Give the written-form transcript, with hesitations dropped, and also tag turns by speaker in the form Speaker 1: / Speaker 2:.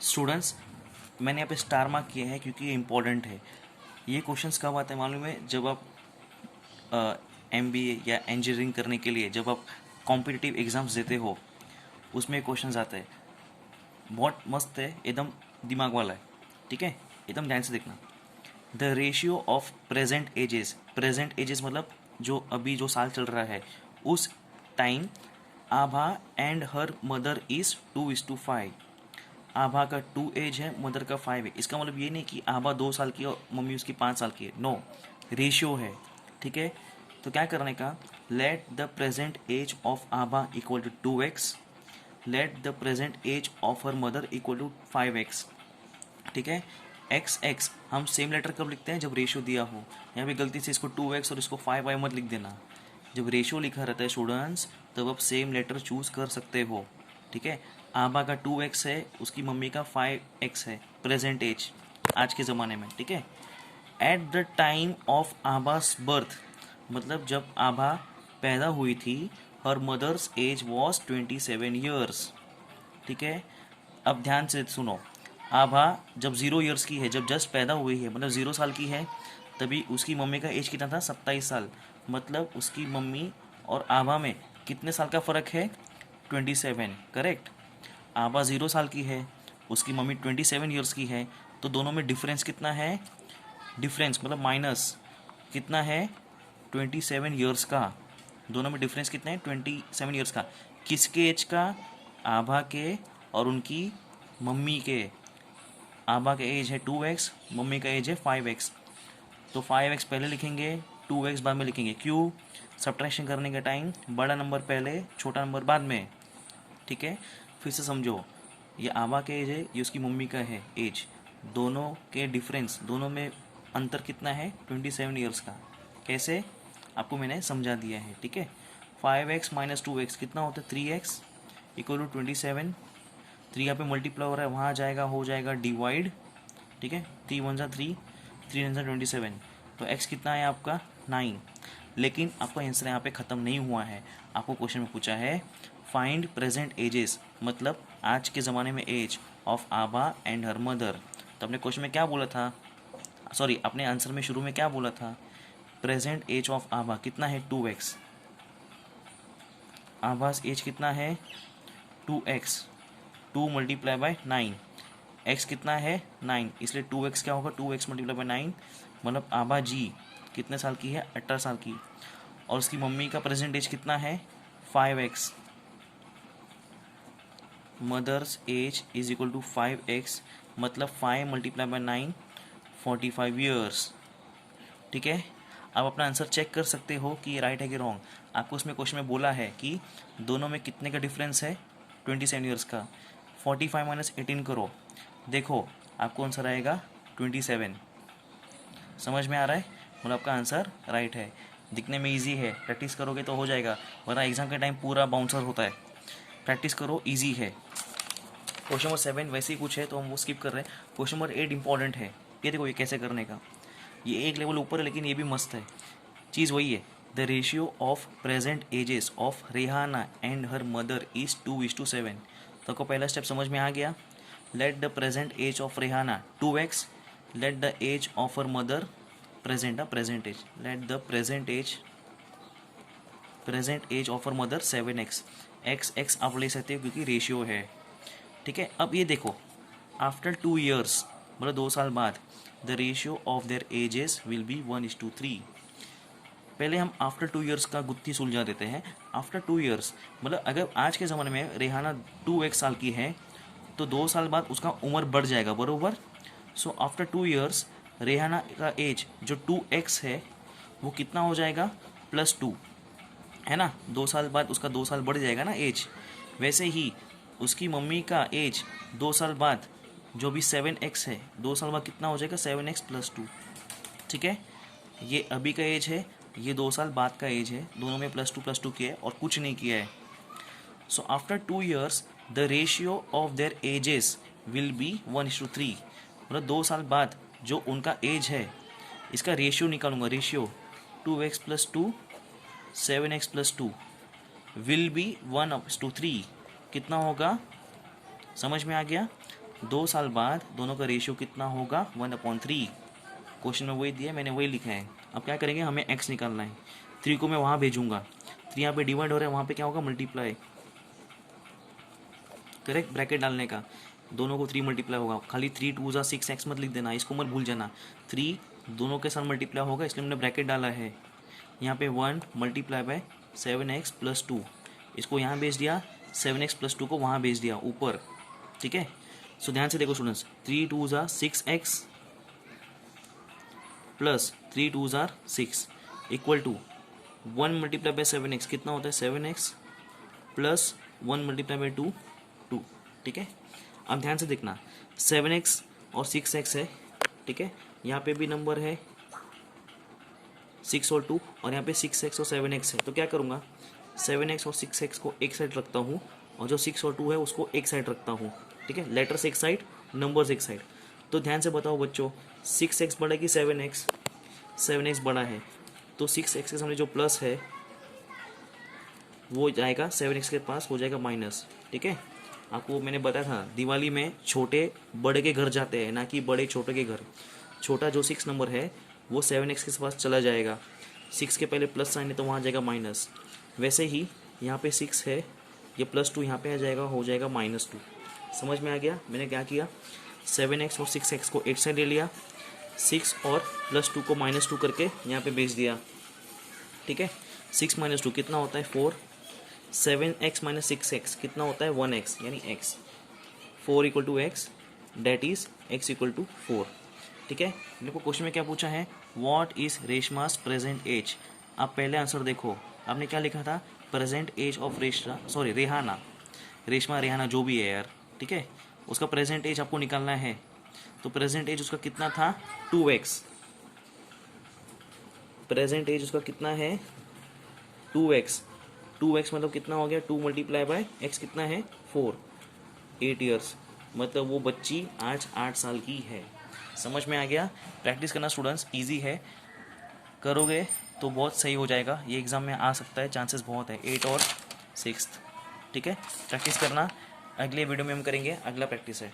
Speaker 1: Students, मैंने यहाँ पे स्टार मार्क किया है क्योंकि ये इंपॉर्टेंट है। ये क्वेश्चंस कब आते हैं मालूम है? जब आप एमबीए या इंजीनियरिंग करने के लिए जब आप कॉम्पिटिटिव एग्जाम्स देते हो, उसमें क्वेश्चंस आते हैं। बहुत मस्त है, एकदम दिमाग वाला है। ठीक है, एकदम ध्यान से देखना। The ratio of present edges मतलब जो अभी जो साल चल रहा है उस time Abha and her mother is 2:5। आभा का 2 एज है, मदर का 5 है। इसका मतलब ये नहीं कि आभा 2 साल की और मम्मी उसकी 5 साल की है। नो, रेशियो है। ठीक है, तो क्या करने का, let the present age of Abha equal to 2x, let the present age of her mother equal to 5x। ठीक है, x हम सेम लेटर कब लिखते हैं? जब रेशियो दिया हो। यहाँ पे गलती से इसको 2x और इसको 5y मत लिख देना। जब रेशियो लिखा रहता है स्टूडेंट्स, तब आप सेम लेटर चूज कर सकते हो। ठीक है, आभा का 2x है, उसकी मम्मी का 5x है, प्रेजेंट एज आज के ज़माने में। ठीक है, at the time of Abha's birth मतलब जब आभा पैदा हुई थी, her mother's age was 27 years. ठीक है, अब ध्यान से सुनो। आभा जब 0 ईयर्स की है, जब जस्ट पैदा हुई है, मतलब 0 साल की है, तभी उसकी मम्मी का एज कितना था? 27 साल। मतलब उसकी मम्मी और आभा में कितने साल का फ़र्क है? 27। करेक्ट। आभा 0 साल की है, उसकी मम्मी 27 ईयर्स की है, तो दोनों में डिफरेंस कितना है? डिफरेंस मतलब माइनस कितना है? 27 ईयर्स का। दोनों में डिफरेंस कितना है? 27 ईयर्स का। किसके एज का? आभा के और उनकी मम्मी के। आभा का एज है 2x, मम्मी का एज है 5x। तो 5x पहले लिखेंगे, 2x बाद में लिखेंगे। क्यों? सब्ट्रैक्शन करने के टाइम बड़ा नंबर पहले, छोटा नंबर बाद में। ठीक है, फिर से समझो। ये आभा का एज है, ये उसकी मम्मी का है एज। दोनों के डिफरेंस, दोनों में अंतर कितना है? 27 ईयर्स का। कैसे? आपको मैंने समझा दिया है। ठीक है, 5x माइनस 2x कितना होता है? 3x equal to 27। 3 यहाँ पे मल्टीप्लाई हो रहा है, वहाँ जाएगा, हो जाएगा डिवाइड। ठीक है, 3 1 जा 3, 3 9 जा 27। तो x कितना है आपका? 9। लेकिन आपका आंसर यहाँ पे ख़त्म नहीं हुआ है। आपको क्वेश्चन में पूछा है फाइंड प्रेजेंट एजेस, मतलब आज के ज़माने में age of Abha and her mother. तो अपने क्वेश्चन में क्या बोला था? सॉरी, अपने आंसर में शुरू में क्या बोला था? प्रेजेंट एज ऑफ आभा कितना है? 2x। आभास एज कितना है? 2x। 2 multiply by 9। x कितना है? 9, इसलिए 2x क्या होगा? 2x मल्टीप्लाई बाय 9, मतलब आभा जी कितने साल की है? 18 साल की। और उसकी मम्मी का प्रेजेंट एज कितना है? 5x। Mother's age is equal to 5x, मतलब 5 मल्टीप्लाई बाय 9, 45 ईयर्स। ठीक है, आप अपना आंसर चेक कर सकते हो कि ये राइट है कि रॉन्ग। आपको उसमें क्वेश्चन में बोला है कि दोनों में कितने का डिफरेंस है? 27 ईयर्स का। 45 माइनस 18 करो, देखो आपको आंसर आएगा 27। समझ में आ रहा है? मतलब आपका आंसर राइट है। दिखने में इजी है, प्रैक्टिस करोगे तो हो जाएगा, वरना एग्जाम के टाइम पूरा बाउंसर होता है। प्रैक्टिस करो, इजी है। क्वेश्चन नंबर 7 वैसे ही कुछ है तो हम वो स्किप कर रहे हैं। क्वेश्चन नंबर 8 इंपॉर्टेंट है। ये देखो, ये कैसे करने का। ये एक लेवल ऊपर है लेकिन ये भी मस्त है। चीज़ वही है। The ratio of present ages of Rehana and her mother is 2:7। तो आपको पहला स्टेप समझ में आ गया। Let the present age of Rehana 2x, let the age of her mother present age, let the present age of her mother 7x। x आप ले सकते हो क्योंकि रेशियो है। ठीक है, अब ये देखो, आफ्टर 2 ईयर्स मतलब 2 साल बाद, the ratio of their edges will be 1:3। पहले हम आफ्टर 2 ईयर्स का गुत्थी सुलझा देते हैं। आफ्टर 2 ईयर्स मतलब अगर आज के ज़माने में रेहाना 2x साल की है, तो 2 साल बाद उसका उम्र बढ़ जाएगा, बरोबर। सो आफ्टर 2 ईयर्स रेहाना का एज जो 2x है वो कितना हो जाएगा? +2, है ना। 2 साल बाद उसका 2 साल बढ़ जाएगा ना एज। वैसे ही उसकी मम्मी का एज 2 साल बाद जो भी 7x है, 2 साल बाद कितना हो जाएगा? 7x+2। ठीक है, ये अभी का एज है, ये 2 साल बाद का एज है, दोनों में +2 किया है और कुछ नहीं किया है। So after 2 years the ratio of their edges will be 1:3। मतलब 2 साल बाद जो उनका एज है, इसका रेशियो निकालूंगा। Ratio 2x+2, 7x+2 will be 1:3। कितना होगा? समझ में आ गया? 2 साल बाद दोनों का रेशियो कितना होगा, 1/3। क्वेश्चन में वही दिया, मैंने वही लिखा है। अब क्या करेंगे, हमें x निकालना है। 3 को मैं वहाँ भेजूंगा, 3 यहाँ पे डिवाइड हो रहा है, वहाँ पे क्या होगा, मल्टीप्लाई। करेक्ट, ब्रैकेट डालने का, दोनों को 3 मल्टीप्लाई होगा। खाली 3 2 ज़ा 6x मत लिख देना, इसको मत भूल जाना। 3 दोनों के साथ मल्टीप्लाई होगा, इसलिए हमने ब्रैकेट डाला है। यहाँ पे 1 मल्टीप्लाई बाय 7x + 2, इसको यहाँ भेज दिया, 7x + 2 को वहाँ भेज दिया ऊपर। ठीक है, सो ध्यान से देखो स्टूडेंट्स, 3 2 ज़ा 6x प्लस 3 2 ज़ा 6 equal to 1 multiply by 7x कितना होता है, 7x प्लस 1 मल्टीप्लाई बाय 2 2। ठीक है, अब ध्यान से देखना, 7x और 6x है। ठीक है, यहाँ पे भी नंबर है 6 और 2, और यहाँ पे 6x और 7x है। तो क्या करूँगा, 7x और 6x को एक साइड रखता हूँ, और जो 6 और 2 है उसको एक साइड रखता हूँ। ठीक है, लेटर्स एक साइड, नंबर्स एक साइड। तो ध्यान से बताओ बच्चों, 6x बड़ा कि 7x, 7x बड़ा है, तो 6x के सामने जो प्लस है वो जाएगा 7x के पास, हो जाएगा माइनस। ठीक है, आपको मैंने बताया था दिवाली में छोटे बड़े के घर जाते हैं, ना कि बड़े छोटे के घर। छोटा जो 6 नंबर है वो 7x के पास चला जाएगा, 6 के पहले प्लस साइन है तो वहाँ जाएगा माइनस। वैसे ही यहाँ पे 6 है, ये +2 यहाँ पे आ जाएगा, हो जाएगा -2। समझ में आ गया मैंने क्या किया, 7x और 6x को एक साइड ले लिया, 6 और +2 को -2 करके यहाँ पे भेज दिया। ठीक है, 6 - 2 कितना होता है, 4। 7x - 6x कितना होता है, 1x, यानी x। 4 = x, that is x = 4। ठीक है, मेरे को क्वेश्चन में क्या पूछा है, what is Reshma's present age. आप पहले आंसर देखो, आपने क्या लिखा था, present age of Rehana, Reshma Rehana जो भी है यार। ठीक है, उसका प्रेजेंट एज आपको निकालना है। तो प्रेजेंट एज उसका कितना था, 2x। प्रेजेंट एज उसका कितना है, 2x। 2x मतलब कितना हो गया, 2 मल्टीप्लाई बाय x कितना है, 4, 8 ईयर्स। मतलब वो बच्ची आज 8 साल की है। समझ में आ गया। प्रैक्टिस करना स्टूडेंट्स, इजी है, करोगे तो बहुत सही हो जाएगा। ये एग्ज़ाम में आ सकता है, चांसेस बहुत है, 8 और 6। ठीक है, प्रैक्टिस करना। अगले वीडियो में हम करेंगे अगला प्रैक्टिस है।